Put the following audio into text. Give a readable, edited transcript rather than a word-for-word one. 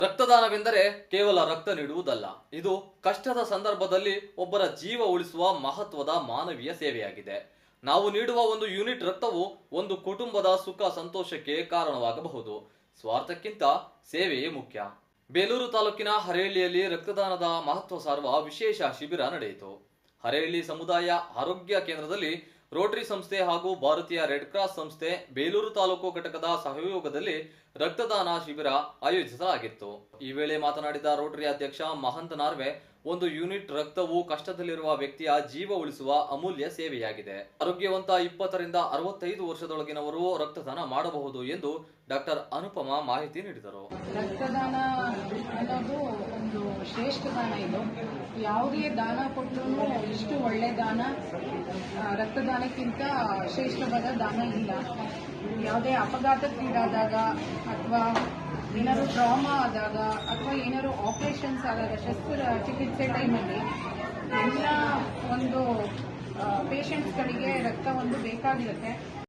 ರಕ್ತದಾನವೆಂದರೆ ಕೇವಲ ರಕ್ತ ನೀಡುವುದಲ್ಲ. ಇದು ಕಷ್ಟದ ಸಂದರ್ಭದಲ್ಲಿ ಒಬ್ಬರ ಜೀವ ಉಳಿಸುವ ಮಹತ್ವದ ಮಾನವೀಯ ಸೇವೆಯಾಗಿದೆ. ನಾವು ನೀಡುವ ಒಂದು ಯೂನಿಟ್ ರಕ್ತವು ಒಂದು ಕುಟುಂಬದ ಸುಖ ಸಂತೋಷಕ್ಕೆ ಕಾರಣವಾಗಬಹುದು. ಸ್ವಾರ್ಥಕ್ಕಿಂತ ಸೇವೆಯೇ ಮುಖ್ಯ. ಬೇಲೂರು ತಾಲೂಕಿನ ಹರೇಹಳ್ಳಿಯಲ್ಲಿ ರಕ್ತದಾನದ ಮಹತ್ವ ಸಾರುವ ವಿಶೇಷ ಶಿಬಿರ ನಡೆಯಿತು. ಹರೇಹಳ್ಳಿ ಸಮುದಾಯ ಆರೋಗ್ಯ ಕೇಂದ್ರದಲ್ಲಿ ರೋಟರಿ ಸಂಸ್ಥೆ ಹಾಗೂ ಭಾರತೀಯ ರೆಡ್ ಕ್ರಾಸ್ ಸಂಸ್ಥೆ ಬೇಲೂರು ತಾಲೂಕು ಘಟಕದ ಸಹಯೋಗದಲ್ಲಿ ರಕ್ತದಾನ ಶಿಬಿರ ಆಯೋಜಿಸಲಾಗಿತ್ತು. ಈ ವೇಳೆ ಮಾತನಾಡಿದ ರೋಟರಿ ಅಧ್ಯಕ್ಷ ಮಹಂತ ನಾರ್ವೆ, ಒಂದು ಯೂನಿಟ್ ರಕ್ತವು ಕಷ್ಟದಲ್ಲಿರುವ ವ್ಯಕ್ತಿಯ ಜೀವ ಉಳಿಸುವ ಅಮೂಲ್ಯ ಸೇವೆಯಾಗಿದೆ. ಆರೋಗ್ಯವಂತ 20 ರಿಂದ 65 ವರ್ಷದೊಳಗಿನವರು ರಕ್ತದಾನ ಮಾಡಬಹುದು ಎಂದು ಡಾಕ್ಟರ್ ಅನುಪಮ ಮಾಹಿತಿ ನೀಡಿದರು. ರಕ್ತದಾನ ಅನ್ನೋದು ಒಂದು ಶ್ರೇಷ್ಠ ದಾನ. ಇದು ಯಾವುದೇ ದಾನ ಕೊಟ್ಟರು ಇಷ್ಟು ಒಳ್ಳೆ ದಾನ ರಕ್ತದಾನಕ್ಕಿಂತ ಶ್ರೇಷ್ಠವಾದ ದಾನ ಇಲ್ಲ. ಯಾವುದೇ ಅಪಘಾತಕ್ಕೀಡಾದಾಗ ಅಥವಾ ಏನಾದ್ರು ಟ್ರಾಮಾ ಆದಾಗ ಅಥವಾ ಏನಾದ್ರು ಆಪರೇಷನ್ಸ್ ಆದಾಗ ಶಸ್ತ್ರಚಿಕಿತ್ಸೆ ಟೈಮಲ್ಲಿ ಎಲ್ಲ ಒಂದು ಪೇಷಂಟ್ಸ್ಗಳಿಗೆ ರಕ್ತ ಒಂದು ಬೇಕಾಗಿರುತ್ತೆ.